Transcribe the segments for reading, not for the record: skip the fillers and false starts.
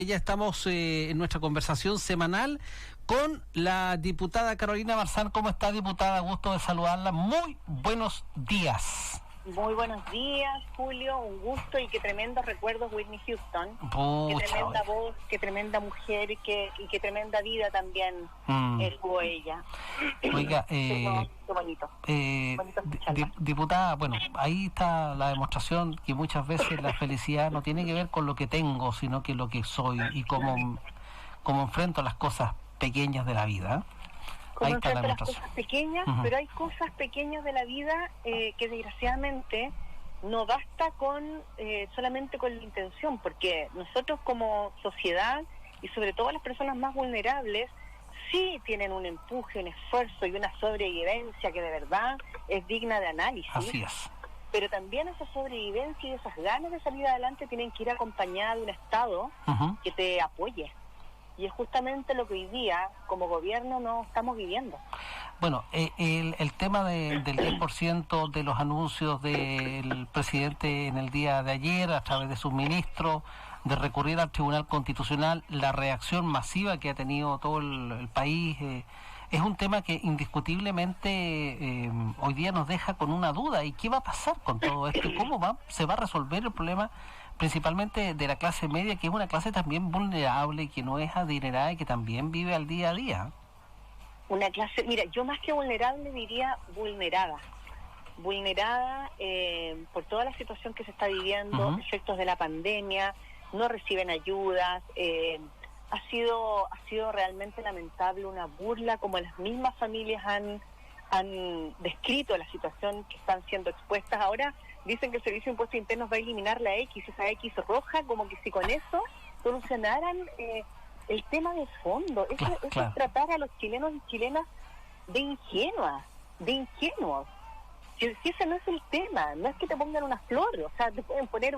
Ya estamos en nuestra conversación semanal con la diputada Carolina Marzán. ¿Cómo está, diputada? Gusto de saludarla. Muy buenos días. Muy buenos días, Julio. Un gusto y qué tremendos recuerdos, Whitney Houston. Pucha, qué tremenda voz, qué tremenda mujer y qué tremenda vida también tuvo ella. Oiga, qué bonito. Bonito diputada, bueno, ahí está la demostración que muchas veces la felicidad no tiene que ver con lo que tengo, sino que lo que soy y cómo enfrento las cosas pequeñas de la vida. Como enfrenta las cosas pequeñas, pero hay cosas pequeñas de la vida que desgraciadamente no basta con solamente con la intención, porque nosotros como sociedad y sobre todo las personas más vulnerables sí tienen un empuje, un esfuerzo y una sobrevivencia que de verdad es digna de análisis. Así es. Pero también esa sobrevivencia y esas ganas de salir adelante tienen que ir acompañadas de un Estado que te apoye. Y es justamente lo que hoy día, como gobierno, no estamos viviendo. Bueno, el tema del 10% de los anuncios del presidente en el día de ayer, a través de sus ministros, de recurrir al Tribunal Constitucional, la reacción masiva que ha tenido todo el país, es un tema que indiscutiblemente hoy día nos deja con una duda. ¿Y qué va a pasar con todo esto? ¿Cómo se va a resolver el problema? Principalmente de la clase media, que es una clase también vulnerable, que no es adinerada y que también vive al día a día. Una clase, mira, yo más que vulnerable diría vulnerada por toda la situación que se está viviendo, efectos de la pandemia, no reciben ayudas, ha sido realmente lamentable, una burla, como las mismas familias han descrito la situación que están siendo expuestas. Ahora dicen que el Servicio de Impuestos Internos va a eliminar la X, esa X roja, como que si con eso solucionaran el tema de fondo. Eso es tratar a los chilenos y chilenas de ingenuos. Si ese no es el tema, no es que te pongan una flor, o sea, te pueden poner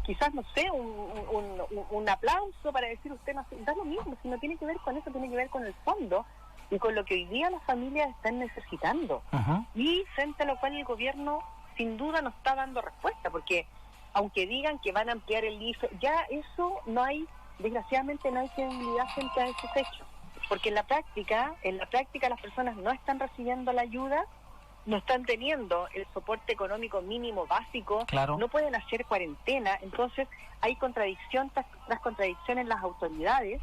quizás, no sé, un aplauso para decir usted no da lo mismo, si no tiene que ver con eso, tiene que ver con el fondo y con lo que hoy día las familias están necesitando. Y frente a lo cual el gobierno sin duda no está dando respuesta, porque aunque digan que van a ampliar el IFE, ya eso desgraciadamente no hay credibilidad frente a esos hechos, porque en la práctica las personas no están recibiendo la ayuda, no están teniendo el soporte económico mínimo básico, no pueden hacer cuarentena. Entonces hay contradicción tras contradicción en las autoridades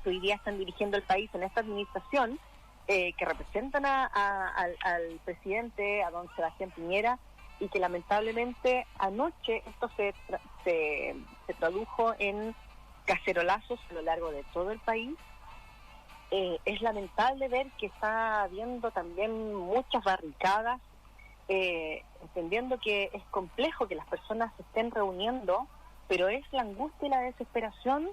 que hoy día están dirigiendo el país en esta administración, que representan al presidente, a don Sebastián Piñera, y que lamentablemente anoche esto se tradujo en cacerolazos a lo largo de todo el país. Es lamentable ver que está habiendo también muchas barricadas, entendiendo que es complejo que las personas se estén reuniendo, pero es la angustia y la desesperación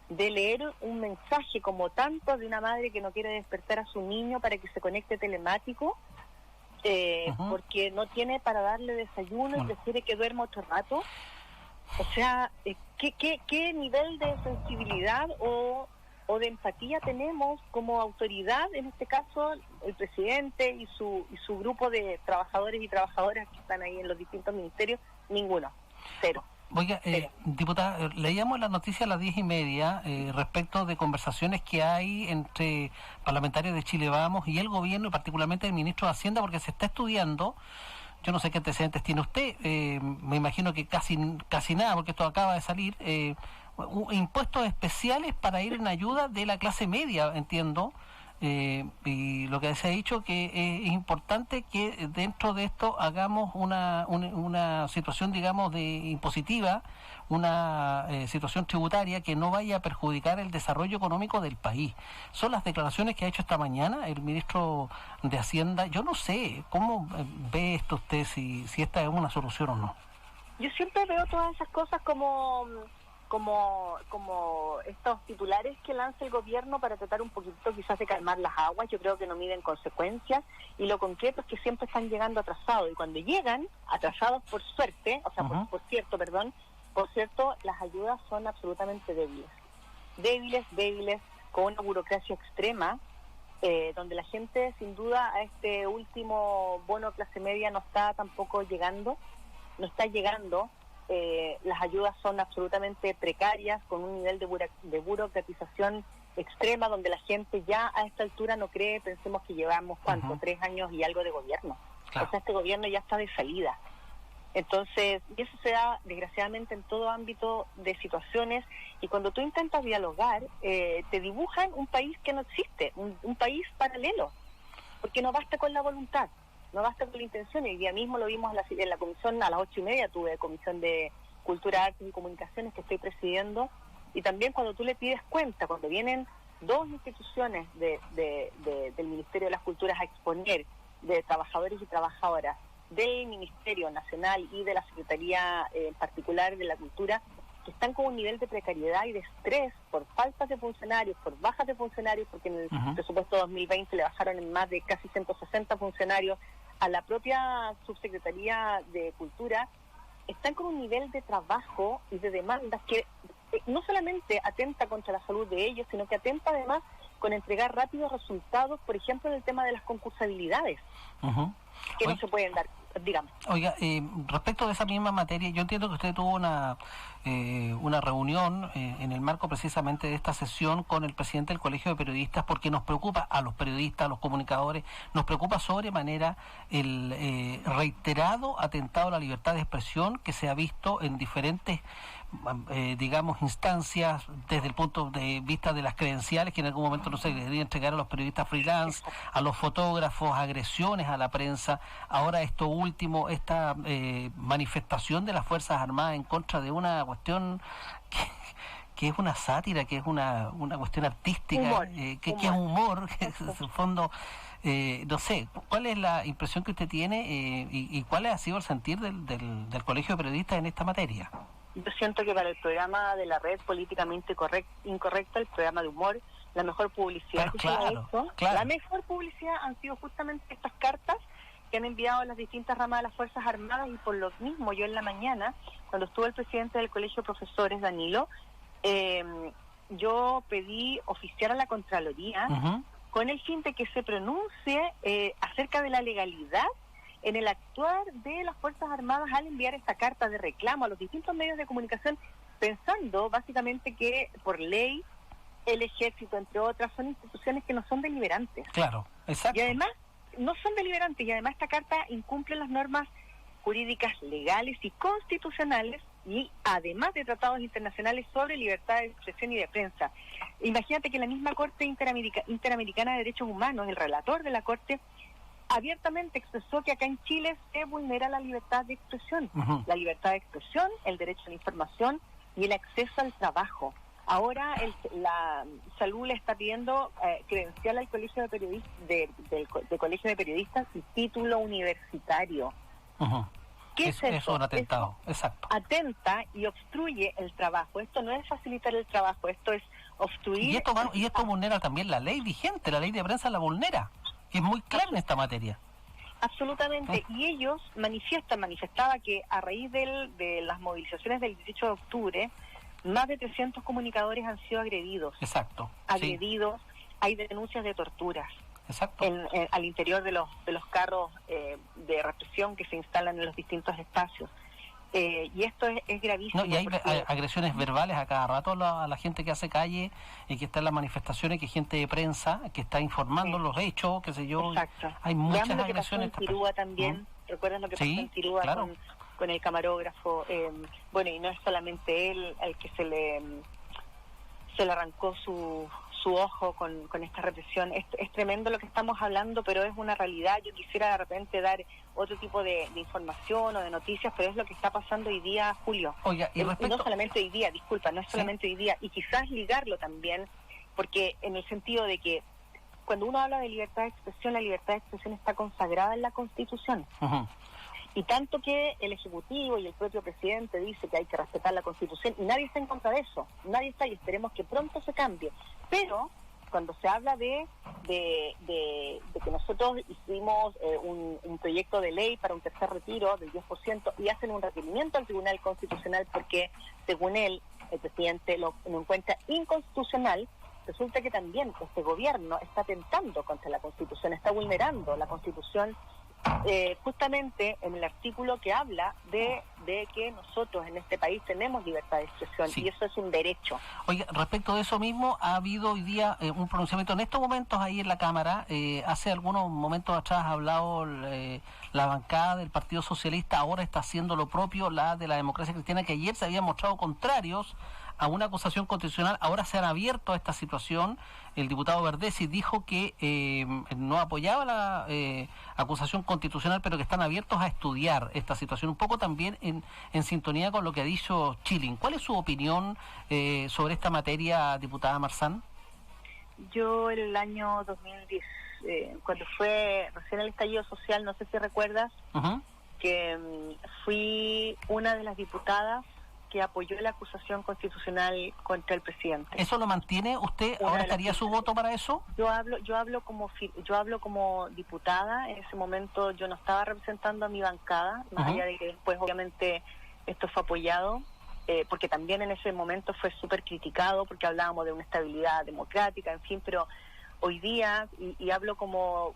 de leer un mensaje como tanto de una madre que no quiere despertar a su niño para que se conecte telemático, porque no tiene para darle desayuno y prefiere que duerma otro rato. O sea, ¿qué nivel de sensibilidad o de empatía tenemos como autoridad, en este caso el presidente y su grupo de trabajadores y trabajadoras que están ahí en los distintos ministerios? Ninguno, cero. Oiga, diputada, leíamos la noticia a las 10:30 respecto de conversaciones que hay entre parlamentarios de Chile Vamos y el gobierno, y particularmente el ministro de Hacienda, porque se está estudiando. Yo no sé qué antecedentes tiene usted, me imagino que casi nada, porque esto acaba de salir, impuestos especiales para ir en ayuda de la clase media, entiendo, y lo que se ha dicho que es importante que dentro de esto hagamos una situación, digamos, de impositiva, una situación tributaria que no vaya a perjudicar el desarrollo económico del país. Son las declaraciones que ha hecho esta mañana el ministro de Hacienda. Yo no sé, ¿cómo ve esto usted, si esta es una solución o no? Yo siempre veo todas esas cosas como estos titulares que lanza el gobierno para tratar un poquito quizás de calmar las aguas. Yo creo que no miden consecuencias, y lo concreto es que siempre están llegando atrasados, y cuando llegan atrasados por cierto, las ayudas son absolutamente débiles, con una burocracia extrema, donde la gente sin duda a este último bono clase media no está llegando. las ayudas son absolutamente precarias, con un nivel de burocratización extrema, donde la gente ya a esta altura no cree. Pensemos que llevamos, ¿cuánto? 3 años y algo de gobierno. Claro. O sea, este gobierno ya está de salida. Entonces, y eso se da desgraciadamente en todo ámbito de situaciones, y cuando tú intentas dialogar, te dibujan un país que no existe, un país paralelo, porque no basta con la voluntad, no basta con la intención. Y el día mismo lo vimos en la comisión, a las 8:30 tuve comisión de Cultura, Artes y Comunicaciones que estoy presidiendo, y también cuando tú le pides cuenta, cuando vienen 2 instituciones del Ministerio de las Culturas a exponer, de trabajadores y trabajadoras, del Ministerio Nacional y de la Secretaría en particular de la Cultura, que están con un nivel de precariedad y de estrés por faltas de funcionarios, por bajas de funcionarios, porque en el presupuesto 2020 le bajaron en más de casi 160 funcionarios a la propia Subsecretaría de Cultura, están con un nivel de trabajo y de demandas que no solamente atenta contra la salud de ellos, sino que atenta además con entregar rápidos resultados, por ejemplo, en el tema de las concursabilidades, que no se pueden dar. Digamos. Oiga, respecto de esa misma materia, yo entiendo que usted tuvo una reunión en el marco precisamente de esta sesión con el presidente del Colegio de Periodistas, porque nos preocupa a los periodistas, a los comunicadores, nos preocupa sobremanera el reiterado atentado a la libertad de expresión que se ha visto en diferentes digamos, instancias desde el punto de vista de las credenciales que en algún momento no se debería entregar a los periodistas freelance, a los fotógrafos, agresiones a la prensa. Ahora esto último, esta manifestación de las Fuerzas Armadas en contra de una cuestión que es una sátira, que es una cuestión artística, que es humor, que es en fondo... no sé, ¿cuál es la impresión que usted tiene y cuál ha sido el sentir del Colegio de Periodistas en esta materia? Yo siento que para el programa de la red políticamente incorrecta, el programa de humor, la mejor publicidad que se ha hecho, la mejor publicidad han sido justamente estas cartas que han enviado las distintas ramas de las Fuerzas Armadas, y por lo mismo yo en la mañana, cuando estuvo el presidente del Colegio de Profesores, Danilo, yo pedí oficiar a la Contraloría con el fin de que se pronuncie acerca de la legalidad en el actuar de las Fuerzas Armadas al enviar esta carta de reclamo a los distintos medios de comunicación, pensando básicamente que por ley el Ejército, entre otras, son instituciones que no son deliberantes. Claro, exacto. Y además no son deliberantes, y además esta carta incumple las normas jurídicas, legales y constitucionales, y además de tratados internacionales sobre libertad de expresión y de prensa. Imagínate que la misma Corte Interamericana de Derechos Humanos, el relator de la Corte, abiertamente expresó que acá en Chile se vulnera la libertad de expresión, la libertad de expresión, el derecho a la información y el acceso al trabajo. Ahora la Salud le está pidiendo credencial al Colegio de Periodistas, del Colegio de Periodistas, y título universitario. ¿Qué es eso? Es un atentado, exacto. Atenta y obstruye el trabajo. Esto no es facilitar el trabajo, esto es obstruir. Y esto vulnera también la ley vigente, la ley de prensa la vulnera. Es muy clara en esta materia. Absolutamente. Y ellos manifestaba que a raíz de las movilizaciones del 18 de octubre, más de 300 comunicadores han sido agredidos. Exacto. Agredidos, hay denuncias de torturas. Exacto. Al interior de los carros de represión que se instalan en los distintos espacios. Y esto es gravísimo. No, y hay agresiones verbales a cada rato a la gente que hace calle y que está en las manifestaciones, que es gente de prensa que está informando los hechos, qué sé yo. Exacto. Hay muchas agresiones. Agresiones. Lo que pasó en Tirúa también. ¿Recuerdan lo que pasó en Tirúa con el camarógrafo? Bueno, y no es solamente él al que se le arrancó su ojo con esta represión. Es tremendo lo que estamos hablando, pero es una realidad. Yo quisiera de repente dar otro tipo de información o de noticias, pero es lo que está pasando hoy día, Julio. Oiga, y no solamente hoy día, disculpa, no es solamente hoy día, y quizás ligarlo también, porque en el sentido de que cuando uno habla de libertad de expresión, la libertad de expresión está consagrada en la Constitución. Y tanto que el Ejecutivo y el propio presidente dice que hay que respetar la Constitución, y nadie está en contra de eso, nadie está, y esperemos que pronto se cambie. Pero cuando se habla de que nosotros hicimos un proyecto de ley para un tercer retiro del 10% y hacen un requerimiento al Tribunal Constitucional porque, según él, el presidente lo encuentra inconstitucional, resulta que también este gobierno está atentando contra la Constitución, está vulnerando la Constitución justamente en el artículo que habla de que nosotros en este país tenemos libertad de expresión, sí, y eso es un derecho. Oiga, respecto de eso mismo, ha habido hoy día un pronunciamiento en estos momentos ahí en la Cámara. Hace algunos momentos atrás ha hablado la bancada del Partido Socialista, ahora está haciendo lo propio la de la Democracia Cristiana, que ayer se habían mostrado contrarios a una acusación constitucional. Ahora se han abierto a esta situación. El diputado Verdesi dijo que no apoyaba la acusación constitucional, pero que están abiertos a estudiar esta situación, un poco también en sintonía con lo que ha dicho Chilin. ¿Cuál es su opinión sobre esta materia, diputada Marzán? Yo en el año 2010, cuando fue recién el estallido social, no sé si recuerdas, que fui una de las diputadas que apoyó la acusación constitucional contra el presidente. ¿Eso lo mantiene usted? ¿Ahora estaría su voto para eso? Yo hablo como diputada. En ese momento yo no estaba representando a mi bancada, más allá de que después obviamente esto fue apoyado, porque también en ese momento fue súper criticado porque hablábamos de una estabilidad democrática, en fin, pero hoy día, y hablo como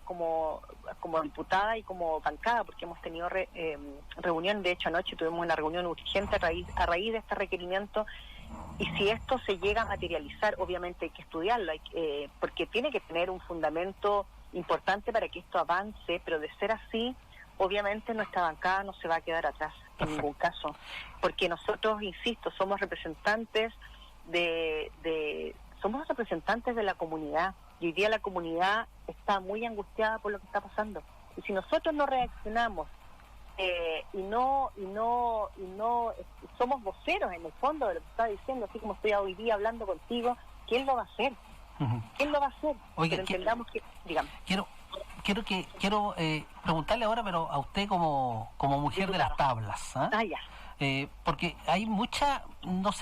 diputada y como bancada, porque hemos tenido reunión. De hecho anoche tuvimos una reunión urgente a raíz de este requerimiento, y si esto se llega a materializar, obviamente hay que estudiarlo, porque tiene que tener un fundamento importante para que esto avance, pero de ser así, obviamente nuestra bancada no se va a quedar atrás en ningún caso, porque nosotros, insisto, somos representantes de la comunidad, y hoy día la comunidad está muy angustiada por lo que está pasando, y si nosotros no reaccionamos y no somos voceros en el fondo de lo que está diciendo, así como estoy hoy día hablando contigo, ¿quién lo va a hacer? ¿Quién lo va a hacer? Oiga, pero entendamos dígame. Quiero preguntarle ahora, pero a usted como mujer de las tablas, Ya. Porque hay mucha, no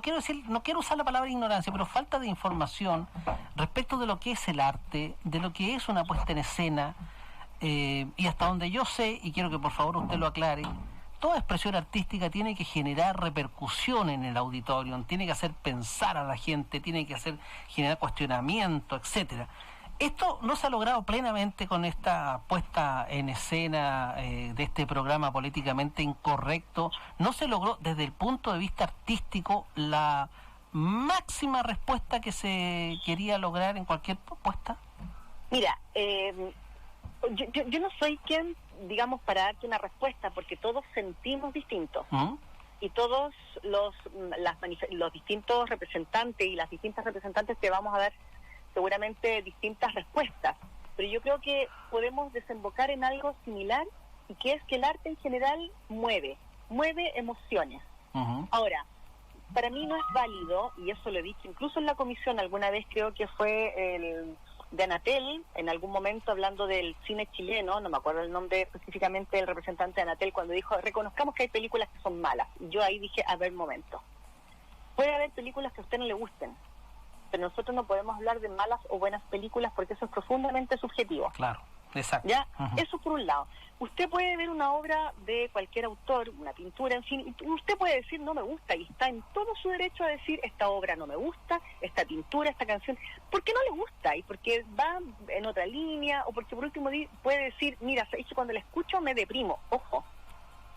quiero usar la palabra ignorancia, pero falta de información respecto de lo que es el arte, de lo que es una puesta en escena, y hasta donde yo sé, y quiero que por favor usted lo aclare, toda expresión artística tiene que generar repercusión en el auditorio, tiene que hacer pensar a la gente, tiene que generar cuestionamiento, etcétera. Esto no se ha logrado plenamente con esta puesta en escena de este programa políticamente incorrecto. No se logró desde el punto de vista artístico la máxima respuesta que se quería lograr en cualquier propuesta. Mira, yo no soy quien, digamos, para darte una respuesta, porque todos sentimos distinto. Y todos los distintos representantes y las distintas representantes te vamos a dar seguramente distintas respuestas, pero yo creo que podemos desembocar en algo similar, y que es que el arte en general mueve emociones. Ahora, para mí no es válido, y eso lo he dicho incluso en la comisión alguna vez, creo que fue el de Anatel, en algún momento hablando del cine chileno, no me acuerdo el nombre específicamente del representante de Anatel, cuando dijo, reconozcamos que hay películas que son malas, y yo ahí dije, a ver, momento, puede haber películas que a usted no le gusten, pero nosotros no podemos hablar de malas o buenas películas, porque eso es profundamente subjetivo. Claro, exacto. ¿Ya? Eso por un lado. Usted puede ver una obra de cualquier autor, una pintura, en fin, y usted puede decir no me gusta, y está en todo su derecho a decir esta obra no me gusta, esta pintura, esta canción, porque no le gusta, y porque va en otra línea, o porque por último puede decir, mira, es que cuando la escucho me deprimo. Ojo,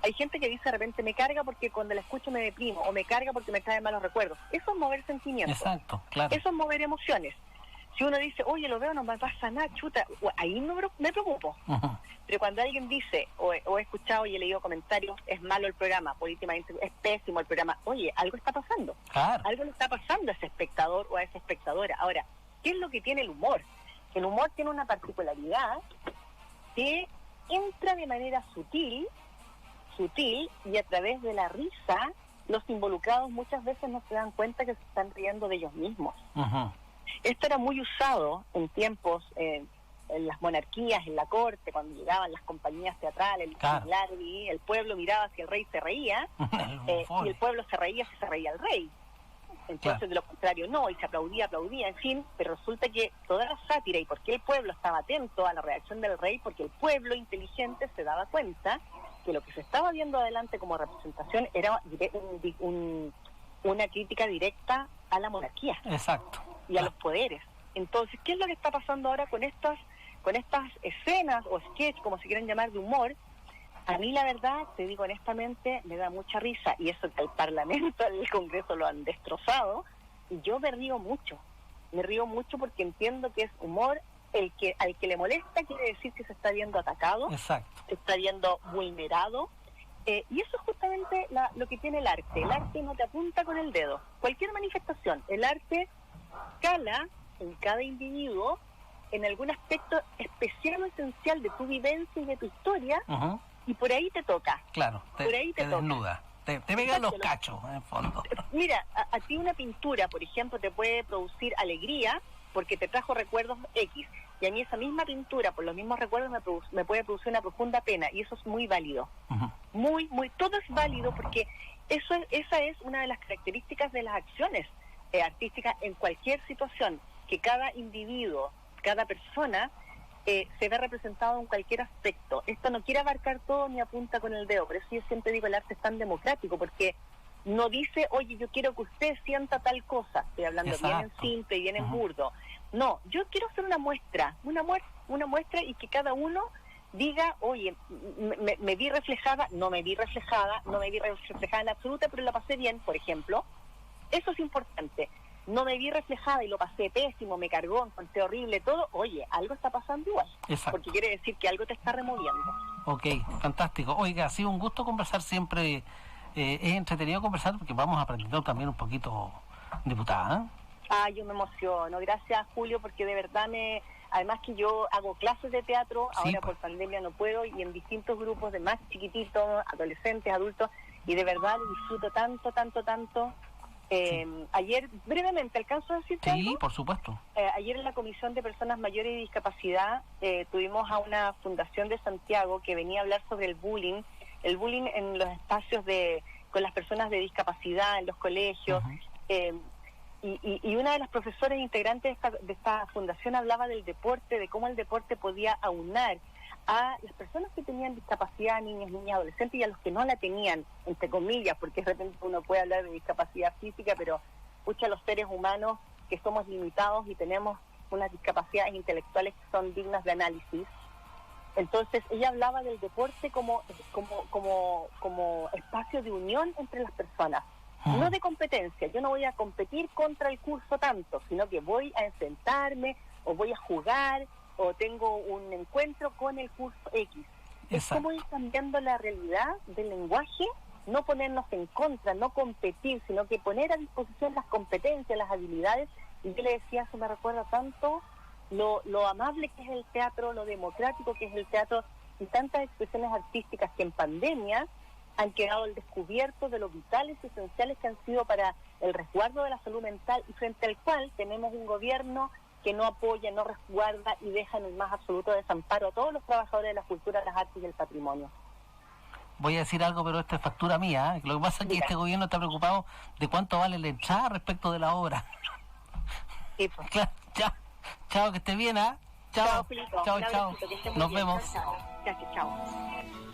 hay gente que dice de repente me carga porque cuando la escucho me deprimo, o me carga porque me trae malos recuerdos. Eso es mover sentimientos. Exacto, claro. Eso es mover emociones. Si uno dice, oye, lo veo, no me pasa nada, chuta, ahí me preocupo. Pero cuando alguien dice, o he escuchado y he leído comentarios, es malo el programa, políticamente es pésimo el programa, oye, algo está pasando. Claro. Algo le está pasando a ese espectador o a esa espectadora. Ahora, ¿qué es lo que tiene el humor? El humor tiene una particularidad que entra de manera sutil, y a través de la risa, los involucrados muchas veces no se dan cuenta que se están riendo de ellos mismos. Esto era muy usado en tiempos, en las monarquías, en la corte, cuando llegaban las compañías teatrales, el pueblo miraba si el rey se reía, y el pueblo se reía si se reía el rey. Entonces, de lo contrario, no, y se aplaudía, en fin, pero resulta que toda la sátira, y por qué el pueblo estaba atento a la reacción del rey, porque el pueblo inteligente se daba cuenta que lo que se estaba viendo adelante como representación era una crítica directa a la monarquía. Exacto. Y a los poderes. Entonces, ¿qué es lo que está pasando ahora con estas con estas escenas o sketch, como se quieran llamar, de humor, a mí la verdad, te digo honestamente, me da mucha risa, y eso que el Parlamento, el Congreso lo han destrozado, y yo me río mucho porque entiendo que es humor, al que le molesta quiere decir que se está viendo atacado, Exacto. se está viendo vulnerado, y eso es justamente lo que tiene el arte no te apunta con el dedo, cualquier manifestación, el arte cala en cada individuo, en algún aspecto especial o esencial de tu vivencia y de tu historia, y por ahí te toca. Claro, por ahí te desnuda, te pegan los cachos, en el fondo. Mira, a ti una pintura, por ejemplo, te puede producir alegría porque te trajo recuerdos X, y a mí esa misma pintura, por los mismos recuerdos, me puede producir una profunda pena, y eso es muy válido. Todo es válido, porque esa es una de las características de las acciones artísticas en cualquier situación, que cada individuo, cada persona se ve representado en cualquier aspecto. Esto no quiere abarcar todo ni apunta con el dedo, por eso yo siempre digo el arte es tan democrático, porque no dice, oye, yo quiero que usted sienta tal cosa, estoy hablando bien en simple y bien en burdo. No, yo quiero hacer una muestra y que cada uno diga, oye, me vi reflejada, no me vi reflejada en absoluta, pero la pasé bien, por ejemplo. Eso es importante. No me vi reflejada y lo pasé pésimo, me cargó, encontré horrible todo. Oye, algo está pasando igual. Exacto. Porque quiere decir que algo te está removiendo. Ok, fantástico. Oiga, ha sido un gusto conversar siempre. Es entretenido conversar porque vamos aprendiendo también un poquito, diputada. Yo me emociono. Gracias, Julio, porque de verdad además que yo hago clases de teatro, ahora por pandemia no puedo, y en distintos grupos de más chiquititos, adolescentes, adultos, y de verdad lo disfruto tanto. Ayer, brevemente, ¿alcanzo a decirte algo? Sí, por supuesto. Ayer en la Comisión de Personas Mayores y Discapacidad tuvimos a una fundación de Santiago que venía a hablar sobre el bullying en los espacios con las personas de discapacidad, en los colegios, y una de las profesoras integrantes de esta fundación hablaba del deporte, de cómo el deporte podía aunar a las personas que tenían discapacidad, niñas, adolescentes, y a los que no la tenían, entre comillas, porque de repente uno puede hablar de discapacidad física, pero escucha, los seres humanos que somos limitados y tenemos unas discapacidades intelectuales que son dignas de análisis. Entonces ella hablaba del deporte como espacio de unión entre las personas, no de competencia. Yo no voy a competir contra el curso tanto, sino que voy a enfrentarme o voy a jugar o tengo un encuentro con el curso X. Es como ir cambiando la realidad del lenguaje, no ponernos en contra, no competir, sino que poner a disposición las competencias, las habilidades. Y yo le decía, eso me recuerda tanto lo amable que es el teatro, lo democrático que es el teatro, y tantas expresiones artísticas que en pandemia han quedado al descubierto de lo vitales y esenciales que han sido para el resguardo de la salud mental, y frente al cual tenemos un gobierno que no apoya, no resguarda y deja en el más absoluto desamparo a todos los trabajadores de la cultura, las artes y el patrimonio. Voy a decir algo, pero esto es factura mía, ¿eh? Lo que pasa es que este gobierno está preocupado de cuánto vale la entrada respecto de la obra. Sí, pues. Claro, chao, que esté bien, ¿ah? Chao, Filipo. chao. Nos vemos. Chao. Gracias, chao.